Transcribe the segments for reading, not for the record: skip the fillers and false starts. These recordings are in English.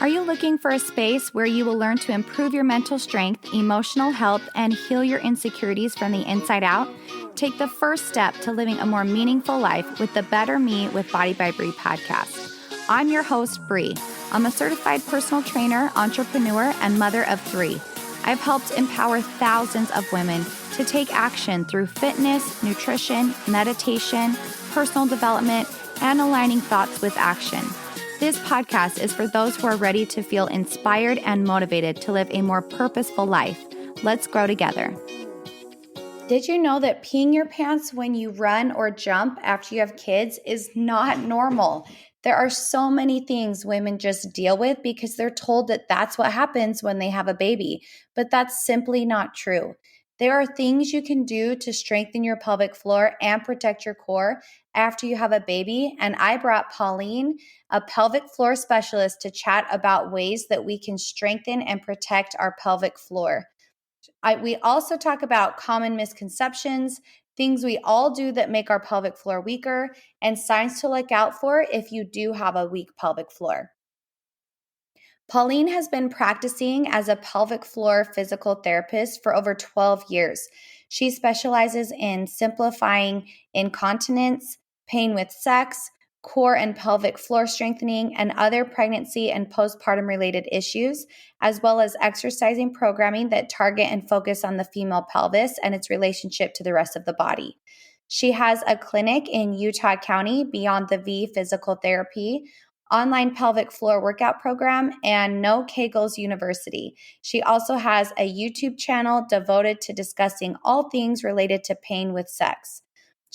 Are you looking for a space where you will learn to improve your mental strength, emotional health, and heal your insecurities from the inside out? Take the first step to living a more meaningful life with the Better Me with Body by Bree podcast. I'm your host, Bree. I'm a certified personal trainer, entrepreneur, and mother of 3. I've helped empower thousands of women to take action through fitness, nutrition, meditation, personal development, and aligning thoughts with action. This podcast is for those who are ready to feel inspired and motivated to live a more purposeful life. Let's grow together. Did you know that peeing your pants when you run or jump after you have kids is not normal? There are so many things women just deal with because they're told that that's what happens when they have a baby, but that's simply not true. There are things you can do to strengthen your pelvic floor and protect your core after you have a baby, and I brought Pauline, a pelvic floor specialist, to chat about ways that we can strengthen and protect our pelvic floor. We also talk about common misconceptions, things we all do that make our pelvic floor weaker, and signs to look out for if you do have a weak pelvic floor. Pauline has been practicing as a pelvic floor physical therapist for over 12 years. She specializes in simplifying incontinence, pain with sex, core and pelvic floor strengthening, and other pregnancy and postpartum related issues, as well as exercising programming that target and focus on the female pelvis and its relationship to the rest of the body. She has a clinic in Utah County, Beyond the V Physical Therapy, online pelvic floor workout program, and No Kegels University. She also has a YouTube channel devoted to discussing all things related to pain with sex.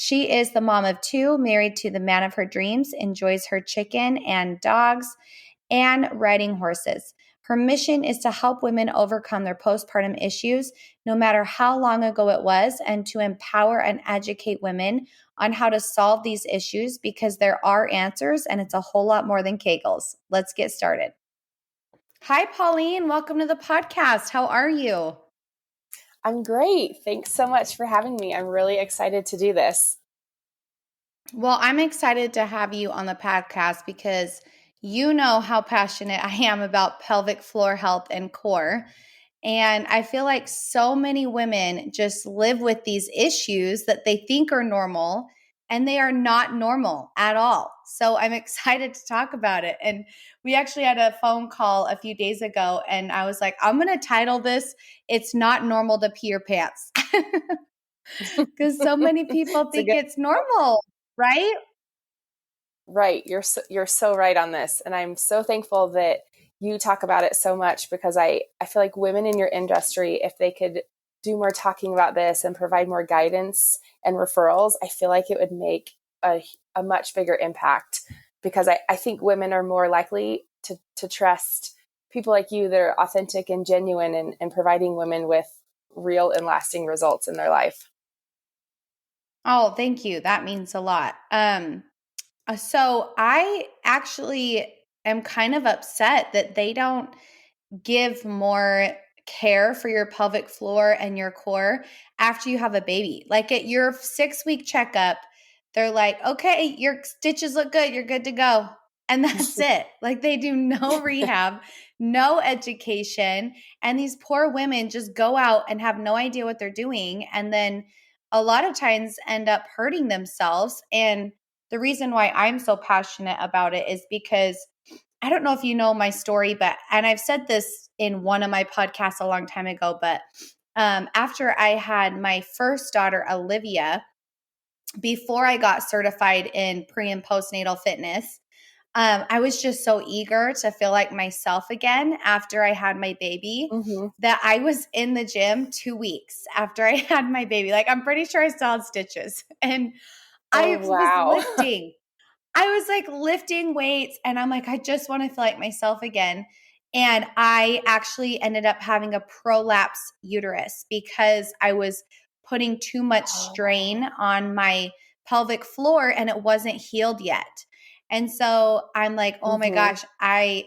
She is the mom of 2, married to the man of her dreams, enjoys her chicken and dogs, and riding horses. Her mission is to help women overcome their postpartum issues, no matter how long ago it was, and to empower and educate women on how to solve these issues because there are answers and it's a whole lot more than Kegels. Let's get started. Hi, Pauline. Welcome to the podcast. How are you? I'm great. Thanks so much for having me. I'm really excited to do this. Well, I'm excited to have you on the podcast because you know how passionate I am about pelvic floor health and core. And I feel like so many women just live with these issues that they think are normal, and they are not normal at all. So I'm excited to talk about it. And we actually had a phone call a few days ago, and I was like, I'm going to title this, "It's Not Normal to Pee Your Pants." Because so many people think it's normal, right? Right. You're so right on this. And I'm so thankful that you talk about it so much because I feel like women in your industry, if they could do more talking about this and provide more guidance and referrals, I feel like it would make a much bigger impact because I think women are more likely to trust people like you that are authentic and genuine and providing women with real and lasting results in their life. Oh, thank you. That means a lot. So I actually am kind of upset that they don't give more care for your pelvic floor and your core after you have a baby. Like at your 6-week checkup, they're like, okay, your stitches look good. You're good to go. And that's it. Like they do no rehab, no education. And these poor women just go out and have no idea what they're doing. And then a lot of times end up hurting themselves. And the reason why I'm so passionate about it is because I don't know if you know my story, and I've said this in one of my podcasts a long time ago, but after I had my first daughter, Olivia, before I got certified in pre and postnatal fitness, I was just so eager to feel like myself again after I had my baby that I was in the gym 2 weeks after I had my baby. Like I'm pretty sure I still had stitches. And I was lifting. I was like lifting weights and I'm like, I just want to feel like myself again. And I actually ended up having a prolapse uterus because I was putting too much strain on my pelvic floor and it wasn't healed yet. And so I'm like, oh my Mm-hmm. gosh,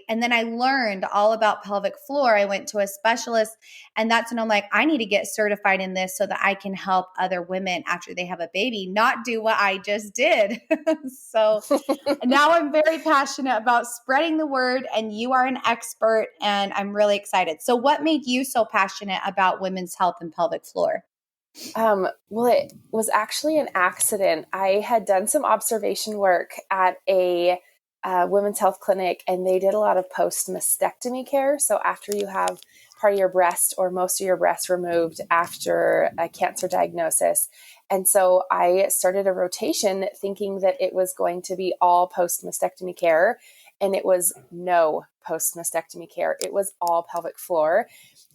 and then I learned all about pelvic floor. I went to a specialist, and that's when I'm like, I need to get certified in this so that I can help other women after they have a baby, not do what I just did. So now I'm very passionate about spreading the word, and you are an expert, and I'm really excited. So what made you so passionate about women's health and pelvic floor? Well, it was actually an accident. I had done some observation work at a women's health clinic, and they did a lot of post mastectomy care. So after you have part of your breast or most of your breast removed after a cancer diagnosis. And so I started a rotation thinking that it was going to be all post mastectomy care. And it was no post mastectomy care. It was all pelvic floor.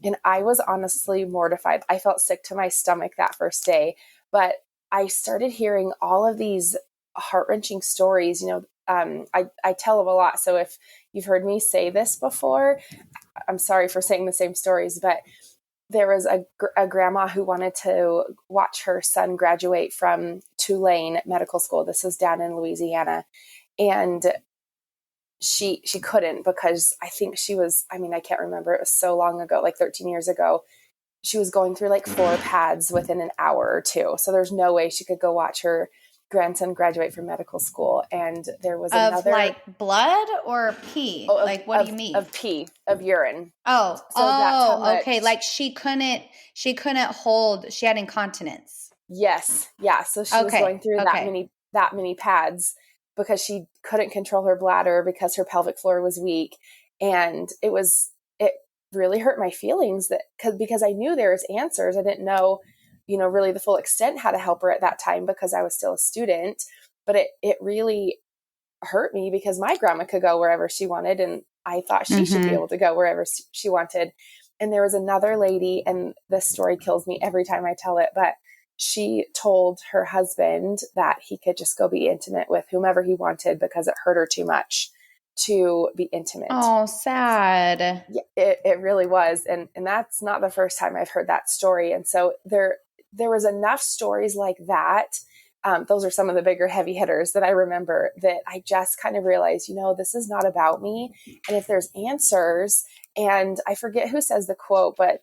And I was honestly mortified. I felt sick to my stomach that first day, but I started hearing all of these heart-wrenching stories. I tell them a lot. So if you've heard me say this before, I'm sorry for saying the same stories, but there was a grandma who wanted to watch her son graduate from Tulane Medical School. This was down in Louisiana. And she couldn't, because I think she was, I mean, I can't remember. It was so long ago, like 13 years ago. She was going through like 4 pads within an hour or two. So there's no way she could go watch her grandson graduate from medical school. And there was Of another, like blood or pee? oh, Like, what do you mean? of pee, of urine. So that's how Oh, okay. much. Like she couldn't hold, she had incontinence. Yes. Yeah. So she was Okay. going through Okay. that many pads because she couldn't control her bladder because her pelvic floor was weak. And it really hurt my feelings because I knew there was answers. I didn't know, really the full extent how to help her at that time because I was still a student, but it really hurt me because my grandma could go wherever she wanted. And I thought she should be Mm-hmm. able to go wherever she wanted. And there was another lady, and this story kills me every time I tell it, but she told her husband that he could just go be intimate with whomever he wanted because it hurt her too much to be intimate. Oh, sad. Yeah, it really was. And that's not the first time I've heard that story. And so there was enough stories like that. Those are some of the bigger heavy hitters that I remember that I just kind of realized, this is not about me. And if there's answers, and I forget who says the quote, but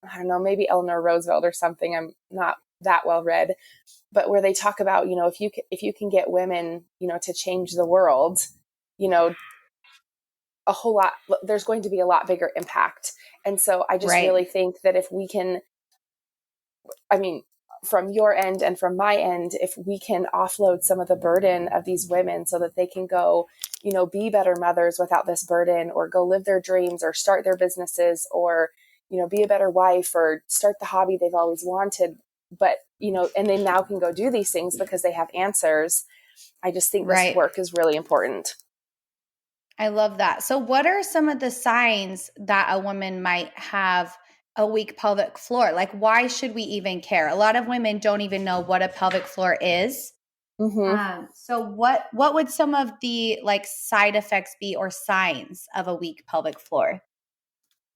I don't know, maybe Eleanor Roosevelt or something. I'm not that well read, but where they talk about, if you can get women, to change the world, you know, a whole lot, there's going to be a lot bigger impact. And so I just Right. really think that if we can, I mean, from your end and from my end, if we can offload some of the burden of these women so that they can go, be better mothers without this burden, or go live their dreams, or start their businesses, or, be a better wife, or start the hobby they've always wanted, but, and they now can go do these things because they have answers. I just think this Right. work is really important. I love that. So what are some of the signs that a woman might have a weak pelvic floor? Like, why should we even care? A lot of women don't even know what a pelvic floor is. Mm-hmm. So what would some of the like side effects be or signs of a weak pelvic floor?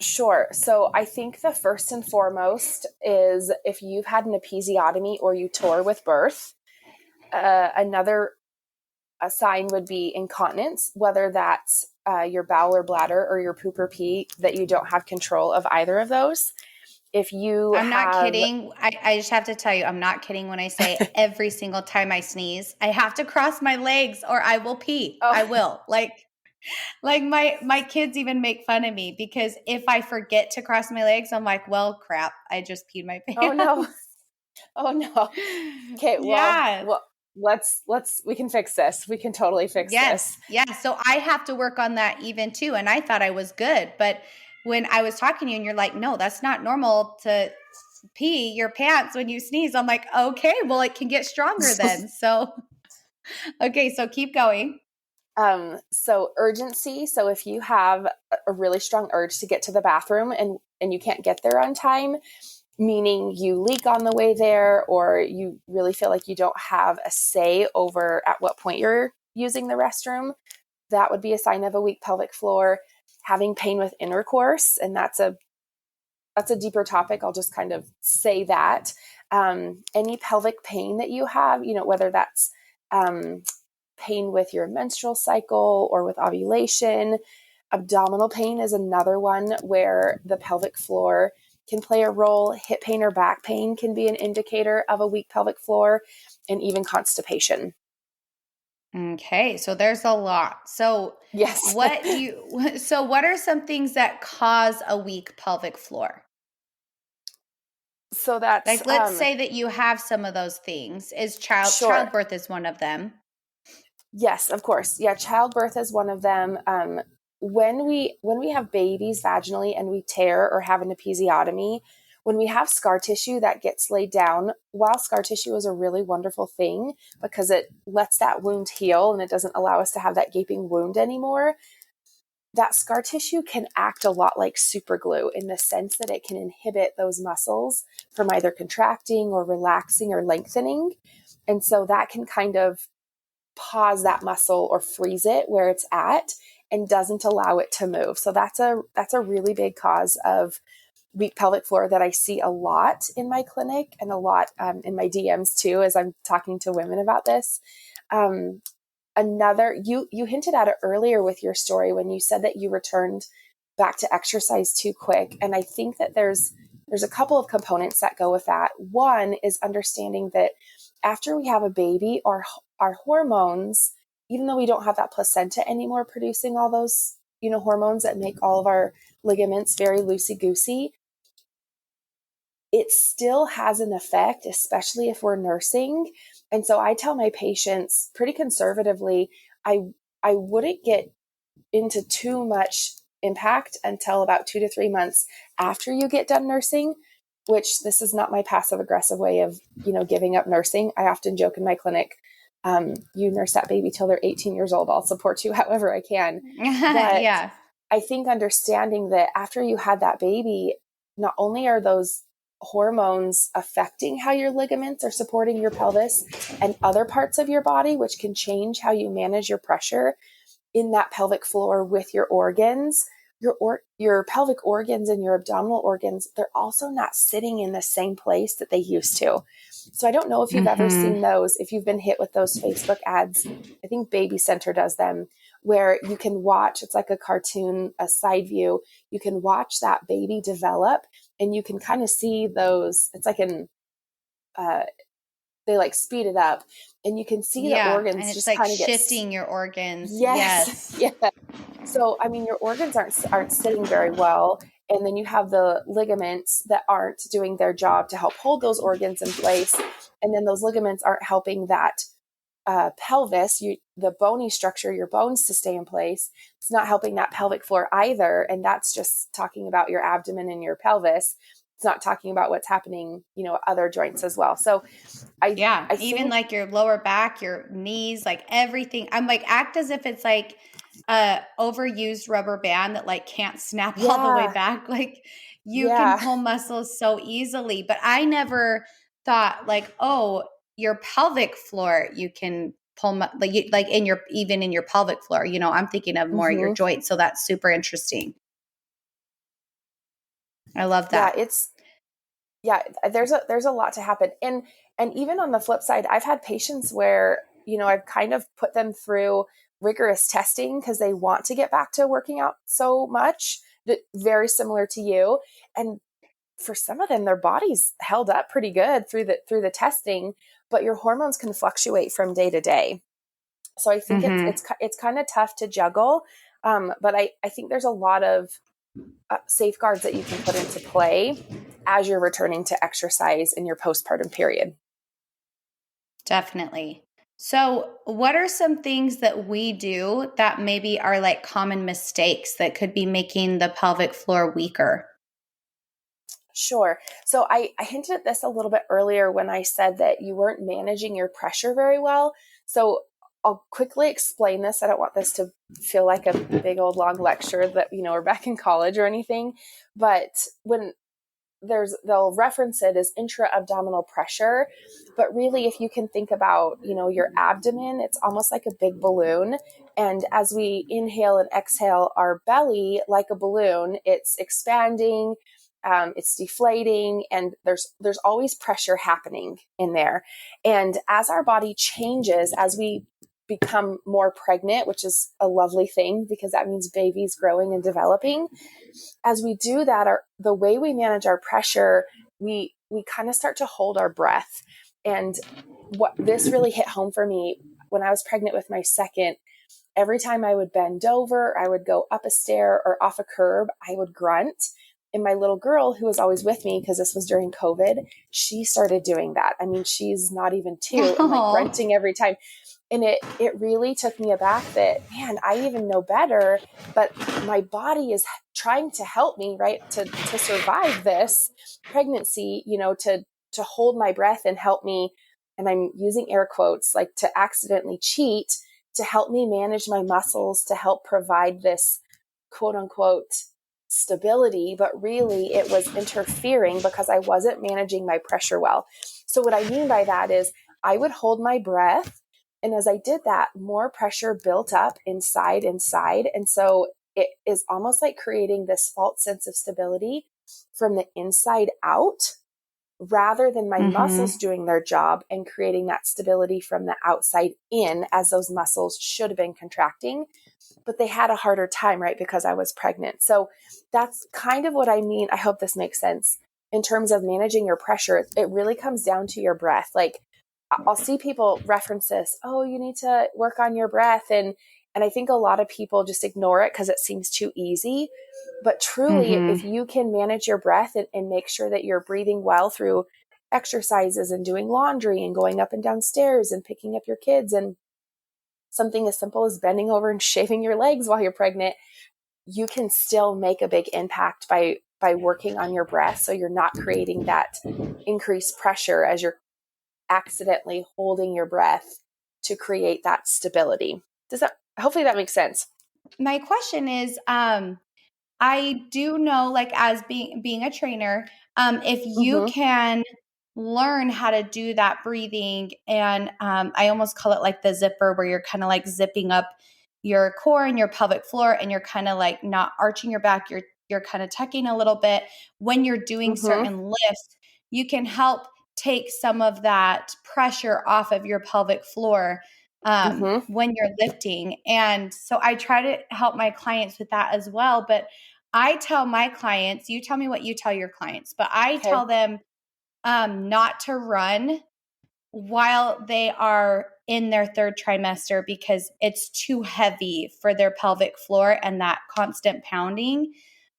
Sure. So I think the first and foremost is if you've had an episiotomy or you tore with birth. Another a sign would be incontinence, whether that's your bowel or bladder or your poop or pee, that you don't have control of either of those. If you I'm not have, kidding. I just have to tell you, I'm not kidding when I say every single time I sneeze, I have to cross my legs or I will pee. I oh, will. Like my kids even make fun of me because if I forget to cross my legs, I'm like, well, crap, I just peed my oh no, pants. oh no. Okay, Yeah. we can fix this. We can totally fix this. Yes. Yes. So I have to work on that even too. And I thought I was good. But when I was talking to you and you're like, no, that's not normal to pee your pants when you sneeze. I'm like, okay, well, it can get stronger then. So, okay. So keep going. So urgency. So if you have a really strong urge to get to the bathroom and you can't get there on time, meaning you leak on the way there, or you really feel like you don't have a say over at what point you're using the restroom, that would be a sign of a weak pelvic floor. Having pain with intercourse, and that's a deeper topic. I'll just kind of say that. Any pelvic pain that you have, whether that's pain with your menstrual cycle or with ovulation. Abdominal pain is another one where the pelvic floor can play a role. Hip pain or back pain can be an indicator of a weak pelvic floor, and even constipation. Okay, so there's a lot. So Yes. what are some things that cause a weak pelvic floor? So that's Like, let's say that you have some of those things. Is sure. childbirth is one of them. Yes, of course. Yeah, childbirth is one of them. When we have babies vaginally and we tear or have an episiotomy, when we have scar tissue that gets laid down, while scar tissue is a really wonderful thing because it lets that wound heal and it doesn't allow us to have that gaping wound anymore, that scar tissue can act a lot like super glue in the sense that it can inhibit those muscles from either contracting or relaxing or lengthening. And so that can kind of pause that muscle or freeze it where it's at and doesn't allow it to move. So that's a really big cause of weak pelvic floor that I see a lot in my clinic and a lot in my DMs too, as I'm talking to women about this. Another, you hinted at it earlier with your story when you said that you returned back to exercise too quick. And I think that there's a couple of components that go with that. One is understanding that after we have a baby, our hormones, even though we don't have that placenta anymore producing all those, hormones that make all of our ligaments very loosey-goosey, it still has an effect, especially if we're nursing. And so I tell my patients pretty conservatively, I wouldn't get into too much impact until about 2 to 3 months after you get done nursing, which this is not my passive aggressive way of, giving up nursing. I often joke in my clinic, you nurse that baby till they're 18 years old. I'll support you however I can. But Yeah. I think understanding that after you had that baby, not only are those hormones affecting how your ligaments are supporting your pelvis and other parts of your body, which can change how you manage your pressure in that pelvic floor with your organs, your pelvic organs and your abdominal organs, they're also not sitting in the same place that they used to. So I don't know if you've ever seen those, if you've been hit with those Facebook ads. I think Baby Center does them, where you can watch, it's like a cartoon, a side view. You can watch that baby develop and you can kind of see those, it's like they like speed it up and you can see the organs And it's just like kind of shifting your organs. Yes. Yeah. So, I mean, your organs aren't sitting very well. And then you have the ligaments that aren't doing their job to help hold those organs in place. And then those ligaments aren't helping that pelvis, the bony structure, your bones to stay in place. It's not helping that pelvic floor either. And that's just talking about your abdomen and your pelvis. It's not talking about what's happening, other joints as well. So I even think, like your lower back, your knees, like everything. I'm like, act as if it's like a overused rubber band that like can't snap all the way yeah, back. Like you can yeah. pull muscles so easily. But I never thought like, oh, your pelvic floor, you can pull like in your, even in your pelvic floor, I'm thinking of more your Mm-hmm. joints. So that's super interesting. I love Yeah, that. there's a lot to happen. And even on the flip side, I've had patients where, I've kind of put them through rigorous testing because they want to get back to working out so much, very similar to you. And for some of them, their bodies held up pretty good through the testing, but your hormones can fluctuate from day to day. So I think it's kind of tough to juggle. But I think there's a lot of safeguards that you can put into play as you're returning to exercise in your postpartum period. Definitely. So, what are some things that we do that maybe are like common mistakes that could be making the pelvic floor weaker? Sure. So I hinted at this a little bit earlier when I said that you weren't managing your pressure very well. So I'll quickly explain this. I don't want this to feel like a big old long lecture that, we're back in college or anything. But when they'll reference it as intra-abdominal pressure, but really if you can think about, your abdomen, it's almost like a big balloon. And as we inhale and exhale our belly like a balloon, it's expanding, it's deflating, and there's always pressure happening in there. And as our body changes, as we become more pregnant, which is a lovely thing because that means baby's growing and developing. As we do that, the way we manage our pressure, we kind of start to hold our breath. And what this really hit home for me when I was pregnant with my second, every time I would bend over, I would go up a stair or off a curb, I would grunt. And my little girl, who was always with me, because this was during COVID, she started doing that. I mean, she's not even 2 and like grunting every time. And it really took me aback that, man, I even know better, but my body is trying to help me, right, to survive this pregnancy, to hold my breath and help me. And I'm using air quotes, like to accidentally cheat, to help me manage my muscles, to help provide this quote unquote stability, but really it was interfering because I wasn't managing my pressure well. So what I mean by that is I would hold my breath. And as I did that, more pressure built up inside. And so it is almost like creating this false sense of stability from the inside out, rather than my muscles doing their job and creating that stability from the outside in, as those muscles should have been contracting. But they had a harder time, right? Because I was pregnant. So that's kind of what I mean. I hope this makes sense in terms of managing your pressure. It really comes down to your breath. Like I'll see people reference this. Oh, you need to work on your breath. And I think a lot of people just ignore it because it seems too easy. But truly, if you can manage your breath and make sure that you're breathing well through exercises and doing laundry and going up and down stairs and picking up your kids and something as simple as bending over and shaving your legs while you're pregnant, you can still make a big impact by working on your breath. So you're not creating that increased pressure as you're accidentally holding your breath to create that stability. Hopefully that makes sense. My question is, I do know, like, as being a trainer, if you can learn how to do that breathing, and I almost call it like the zipper, where you're kind of like zipping up your core and your pelvic floor, and you're kind of like not arching your back, you're kind of tucking a little bit. When you're doing certain lifts, you can help take some of that pressure off of your pelvic floor when you're lifting. And so I try to help my clients with that as well. But I tell my clients, you tell me what you tell your clients, but I tell them not to run while they are in their third trimester, because it's too heavy for their pelvic floor and that constant pounding.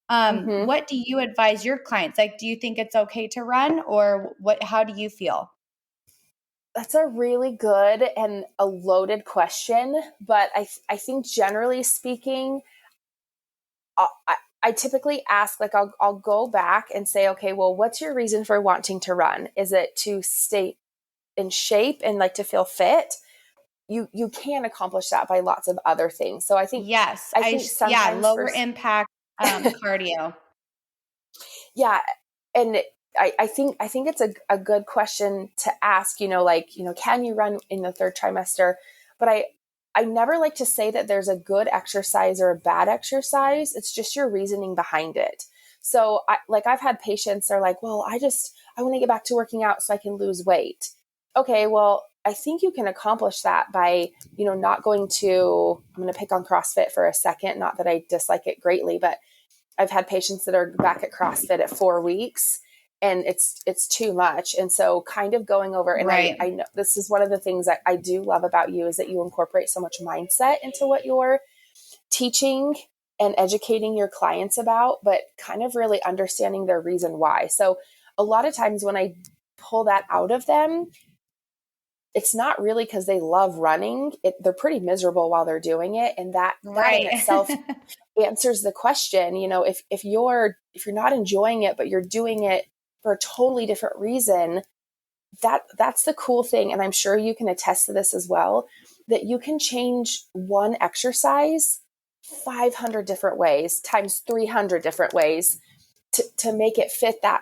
What do you advise your clients? Like, do you think it's okay to run, or how do you feel? That's a really good and a loaded question, but I think generally speaking, I typically ask, like, I'll go back and say, okay, well, what's your reason for wanting to run? Is it to stay in shape and like to feel fit? You can accomplish that by lots of other things. So I think, yes, I think sometimes lower impact cardio. Yeah. And I think it's a good question to ask, can you run in the third trimester? But I never like to say that there's a good exercise or a bad exercise. It's just your reasoning behind it. So I've had patients that are like, well, I want to get back to working out so I can lose weight. Okay, well, I think you can accomplish that by, not going to, I'm going to pick on CrossFit for a second. Not that I dislike it greatly, but I've had patients that are back at CrossFit at 4 weeks and it's too much. And so kind of going over, and I know this is one of the things that I do love about you, is that you incorporate so much mindset into what you're teaching and educating your clients about, but kind of really understanding their reason why. So a lot of times when I pull that out of them, it's not really because they love running. They're pretty miserable while they're doing it. And that in itself answers the question, if you're not enjoying it, but you're doing it for a totally different reason, that's the cool thing. And I'm sure you can attest to this as well, that you can change one exercise 500 different ways times 300 different ways to make it fit that,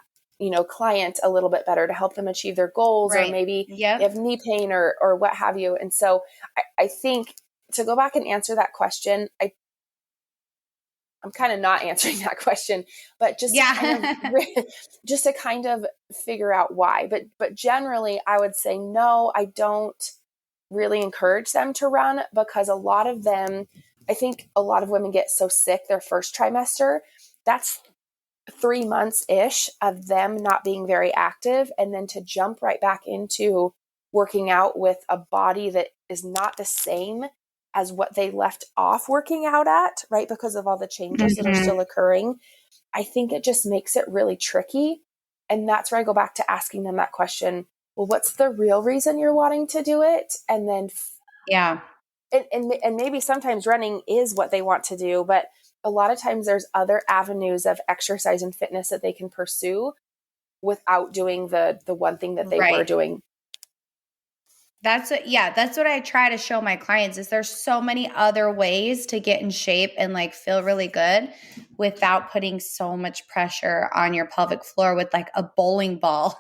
client a little bit better, to help them achieve their goals, or maybe you have knee pain or what have you. And so I think, to go back and answer that question, I'm kind of not answering that question, but just just to kind of figure out why. But generally, I would say no, I don't really encourage them to run, because a lot of them, I think a lot of women get so sick their first trimester. That's 3 months ish of them not being very active. And then to jump right back into working out with a body that is not the same as what they left off working out at, right? Because of all the changes that are still occurring. I think it just makes it really tricky. And that's where I go back to asking them that question. Well, what's the real reason you're wanting to do it? And then, and maybe sometimes running is what they want to do, but a lot of times there's other avenues of exercise and fitness that they can pursue without doing the one thing that they were doing. That's what I try to show my clients is there's so many other ways to get in shape and like feel really good without putting so much pressure on your pelvic floor with like a bowling ball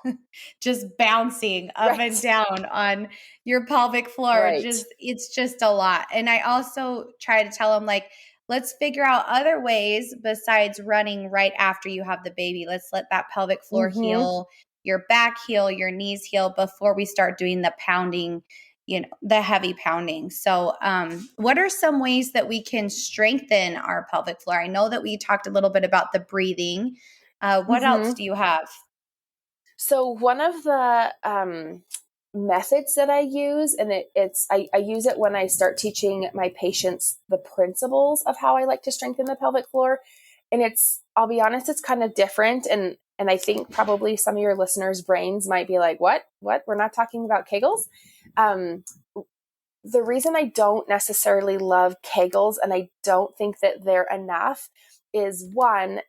just bouncing up and down on your pelvic floor. It's just a lot. And I also try to tell them like, let's figure out other ways besides running right after you have the baby. Let's let that pelvic floor heal, your back heal, your knees heal before we start doing the pounding, the heavy pounding. So what are some ways that we can strengthen our pelvic floor? I know that we talked a little bit about the breathing. What else do you have? So one of the methods that I use, and I use it when I start teaching my patients the principles of how I like to strengthen the pelvic floor. And I'll be honest, it's kind of different. And I think probably some of your listeners' brains might be like, what? We're not talking about Kegels? The reason I don't necessarily love Kegels, and I don't think that they're enough, is one,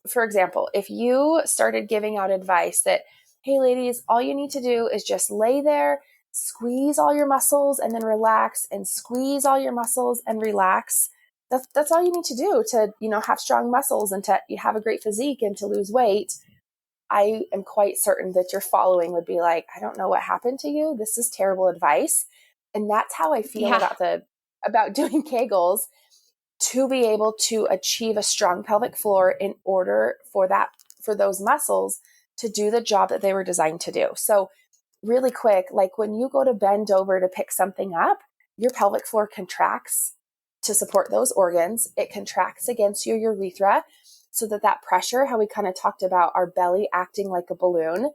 for example, if you started giving out advice that, hey ladies, all you need to do is just lay there, squeeze all your muscles and then relax, and squeeze all your muscles and relax. That's all you need to do to, have strong muscles and to have a great physique and to lose weight. I am quite certain that your following would be like, I don't know what happened to you. This is terrible advice. And that's how I feel about doing Kegels, to be able to achieve a strong pelvic floor in order for those muscles to do the job that they were designed to do. So really quick, like when you go to bend over to pick something up, your pelvic floor contracts to support those organs. It contracts against your urethra so that pressure, how we kind of talked about our belly acting like a balloon,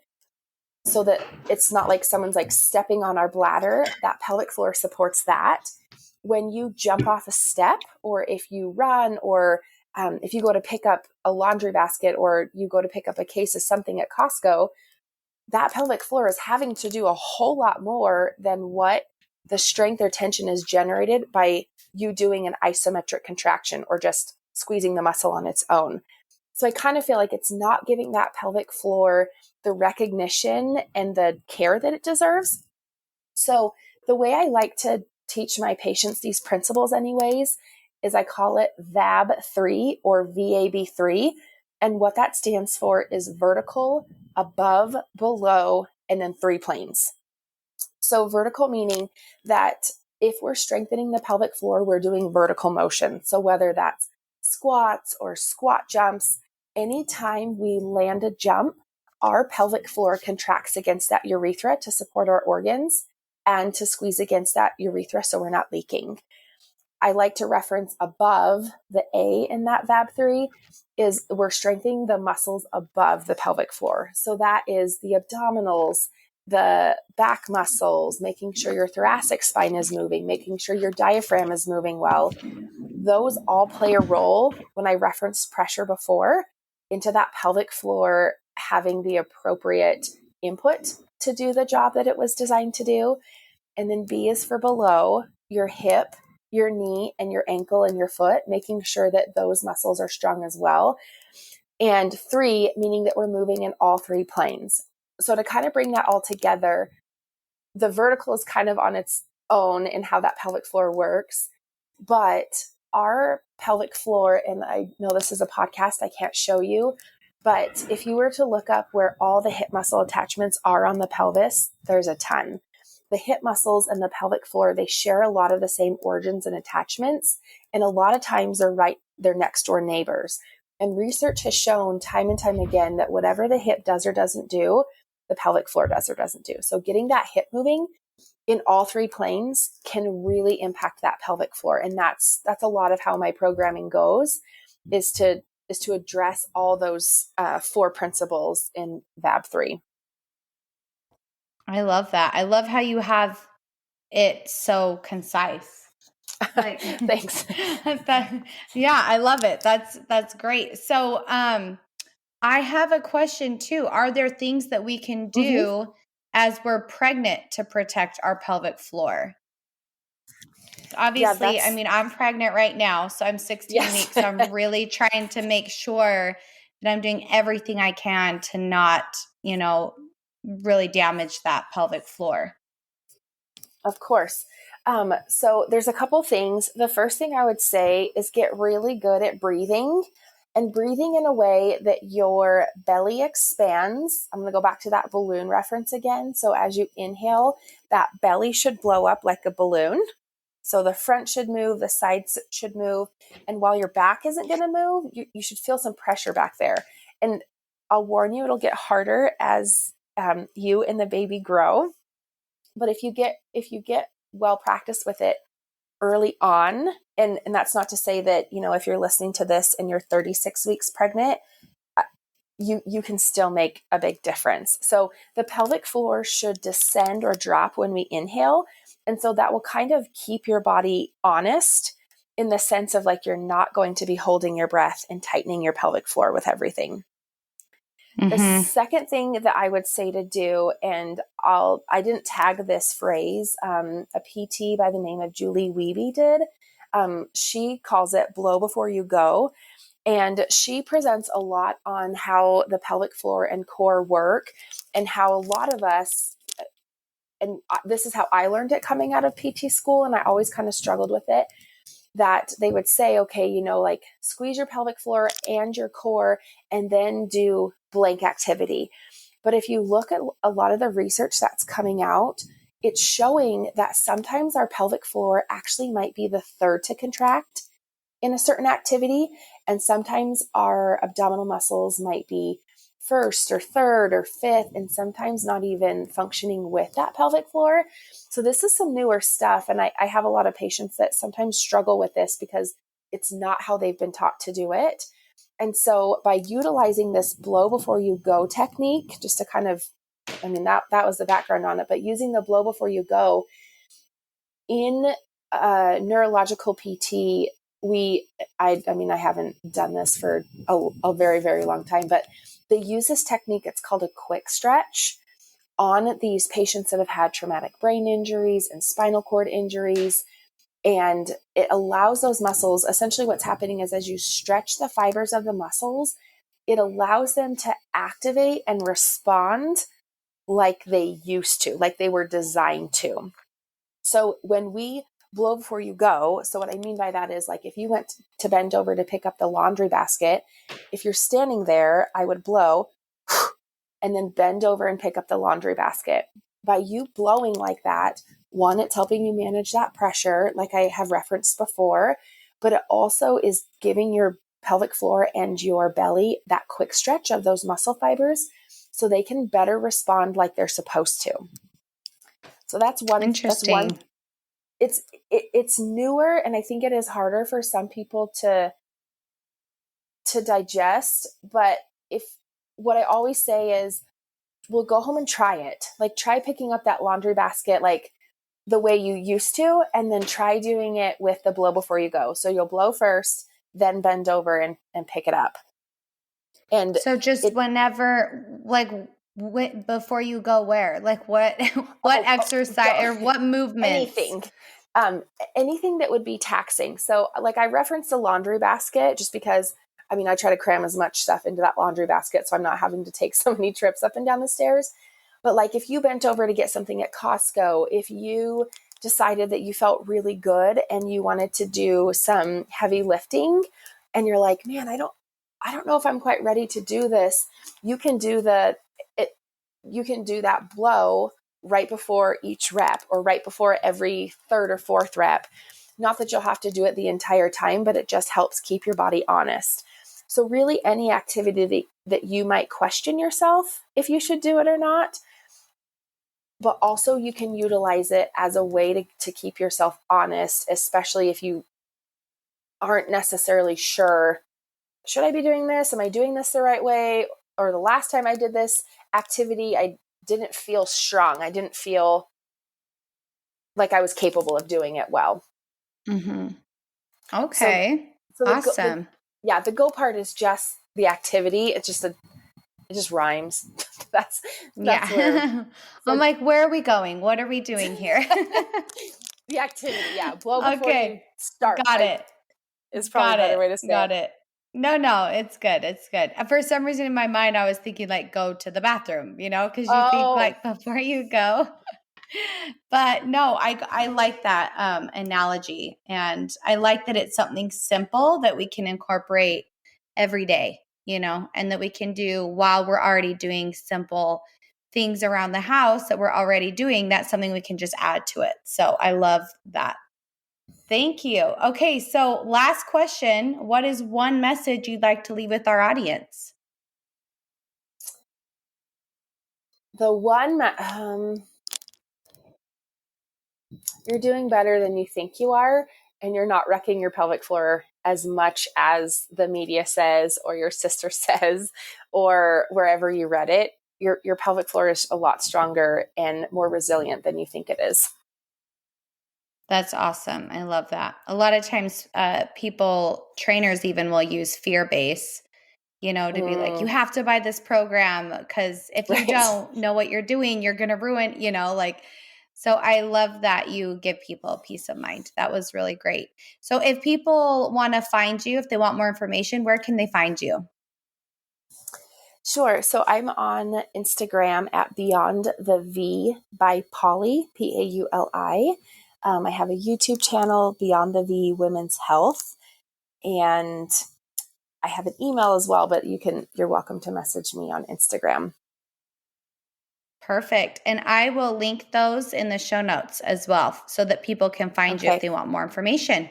so that it's not like someone's like stepping on our bladder, that pelvic floor supports that. When you jump off a step, or if you run, or if you go to pick up a laundry basket, or you go to pick up a case of something at Costco, that pelvic floor is having to do a whole lot more than what the strength or tension is generated by you doing an isometric contraction or just squeezing the muscle on its own. So I kind of feel like it's not giving that pelvic floor the recognition and the care that it deserves. So the way I like to teach my patients these principles anyways is I call it VAB3 or VAB3. And what that stands for is vertical, above, below, and then 3 planes. So vertical meaning that if we're strengthening the pelvic floor, we're doing vertical motion. So whether that's squats or squat jumps, anytime we land a jump, our pelvic floor contracts against that urethra to support our organs and to squeeze against that urethra so we're not leaking. I like to reference above, the A in that VAB3 is we're strengthening the muscles above the pelvic floor. So that is the abdominals, the back muscles, making sure your thoracic spine is moving, making sure your diaphragm is moving well. Those all play a role when I referenced pressure before into that pelvic floor having the appropriate input to do the job that it was designed to do. And then B is for below, your hip, your knee, and your ankle and your foot, making sure that those muscles are strong as well. And 3, meaning that we're moving in all 3 planes. So to kind of bring that all together, the vertical is kind of on its own in how that pelvic floor works. But our pelvic floor, and I know this is a podcast, I can't show you, but if you were to look up where all the hip muscle attachments are on the pelvis, there's a ton. The hip muscles and the pelvic floor, they share a lot of the same origins and attachments. And a lot of times they're next door neighbors. And research has shown time and time again that whatever the hip does or doesn't do, the pelvic floor does or doesn't do. So getting that hip moving in all three planes can really impact that pelvic floor. And that's a lot of how my programming goes, is to address all those 4 principles in VAB3. I love that. I love how you have it so concise. Like, Thanks. Yeah, I love it. That's great. So, I have a question too. Are there things that we can do as we're pregnant to protect our pelvic floor? Yeah, Obviously, I mean, I'm pregnant right now, so I'm 16 yes. weeks. So I'm really trying to make sure that I'm doing everything I can to not, really damage that pelvic floor. Of course. So there's a couple things. The first thing I would say is get really good at breathing, and breathing in a way that your belly expands. I'm going to go back to that balloon reference again. So as you inhale, that belly should blow up like a balloon. So the front should move, the sides should move. And while your back isn't going to move, you should feel some pressure back there. And I'll warn you, it'll get harder as you and the baby grow. But if you get well practiced with it early on, and that's not to say that, if you're listening to this and you're 36 weeks pregnant, you can still make a big difference. So the pelvic floor should descend or drop when we inhale. And so that will kind of keep your body honest, in the sense of like, you're not going to be holding your breath and tightening your pelvic floor with everything. The second thing that I would say to do, and I didn't tag this phrase, a PT by the name of Julie Wiebe did. She calls it blow before you go. And she presents a lot on how the pelvic floor and core work, and how a lot of us, and this is how I learned it coming out of PT school, and I always kind of struggled with it, that they would say, okay, like squeeze your pelvic floor and your core and then do blank activity. But if you look at a lot of the research that's coming out, it's showing that sometimes our pelvic floor actually might be the third to contract in a certain activity. And sometimes our abdominal muscles might be first or third or fifth, and sometimes not even functioning with that pelvic floor. So this is some newer stuff. And I have a lot of patients that sometimes struggle with this because it's not how they've been taught to do it. And so by utilizing this blow before you go technique, just to kind of, that was the background on it, but using the blow before you go in neurological PT, I haven't done this for a very, very long time, but they use this technique. It's called a quick stretch on these patients that have had traumatic brain injuries and spinal cord injuries. And it allows those muscles, essentially what's happening is, as you stretch the fibers of the muscles, it allows them to activate and respond like they used to, like they were designed to. So when we blow before you go, so what I mean by that is, like, if you went to bend over to pick up the laundry basket, if you're standing there, I would blow and then bend over and pick up the laundry basket. By you blowing like that, one, it's helping you manage that pressure, like I have referenced before, but it also is giving your pelvic floor and your belly that quick stretch of those muscle fibers so they can better respond like they're supposed to. So that's one. Interesting. It's newer, and I think it is harder for some people to digest. But what I always say is, we'll go home and try it. Like, try picking up that laundry basket like the way you used to, and then try doing it with the blow before you go. So you'll blow first, then bend over and pick it up. And so just whenever, like, before you go, where, like, what exercise or what movements? Anything that would be taxing. So, like, I referenced the laundry basket just because, I try to cram as much stuff into that laundry basket so I'm not having to take so many trips up and down the stairs. But like, if you bent over to get something at Costco, if you decided that you felt really good and you wanted to do some heavy lifting and you're like, man, I don't know if I'm quite ready to do this, you can do that blow right before each rep, or right before every third or fourth rep. Not that you'll have to do it the entire time, but it just helps keep your body honest. So really, any activity that you might question yourself if you should do it or not, but also you can utilize it as a way to keep yourself honest, especially if you aren't necessarily sure, should I be doing this? Am I doing this the right way? Or the last time I did this activity, I didn't feel strong. I didn't feel like I was capable of doing it well. Mm-hmm. Okay. So awesome. The go part is just the activity. It just rhymes. that's Yeah. where I'm like, where are we going? What are we doing here? the activity. Yeah. Blow before you Okay. start. Got it. Is probably Got a better it. way to say Got it. it. No, it's good. It's good. For some reason in my mind, I was thinking like go to the bathroom, because you think Oh, like before you go. But no, I like that analogy. And I like that it's something simple that we can incorporate every day, and that we can do while we're already doing simple things around the house that we're already doing. That's something we can just add to it. So I love that. Thank you. Okay, so last question. What is one message you'd like to leave with our audience? the one, you're doing better than you think you are, and you're not wrecking your pelvic floor as much as the media says, or your sister says, or wherever you read it. Your pelvic floor is a lot stronger and more resilient than you think it is. That's awesome. I love that. A lot of times trainers even will use fear-based, to be like, you have to buy this program because if you don't know what you're doing, you're going to ruin, so I love that you give people peace of mind. That was really great. So if people want to find you, if they want more information, where can they find you? Sure. So I'm on Instagram at Beyond the V by Pauli, Pauli. I have a YouTube channel, Beyond the V Women's Health, and I have an email as well, but you're welcome to message me on Instagram. Perfect. And I will link those in the show notes as well so that people can find you if they want more information.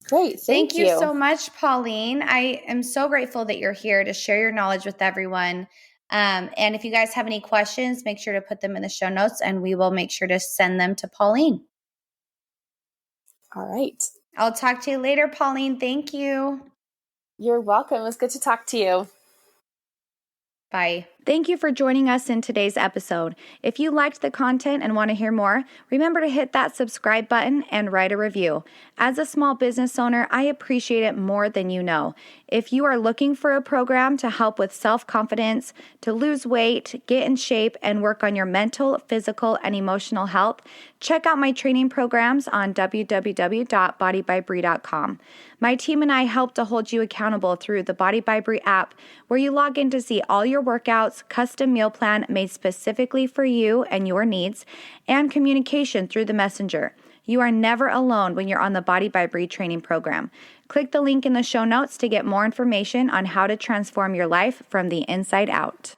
Great. Thank you so much, Pauline. I am so grateful that you're here to share your knowledge with everyone. And if you guys have any questions, make sure to put them in the show notes and we will make sure to send them to Pauline. All right. I'll talk to you later, Pauline. Thank you. You're welcome. It was good to talk to you. Bye. Thank you for joining us in today's episode. If you liked the content and want to hear more, remember to hit that subscribe button and write a review. As a small business owner, I appreciate it more than you know. If you are looking for a program to help with self-confidence, to lose weight, get in shape, and work on your mental, physical, and emotional health, check out my training programs on www.bodybybree.com. My team and I help to hold you accountable through the Body by Bree app, where you log in to see all your workouts, custom meal plan made specifically for you and your needs, and communication through the messenger. You are never alone when you're on the Body by Bree training program. Click the link in the show notes to get more information on how to transform your life from the inside out.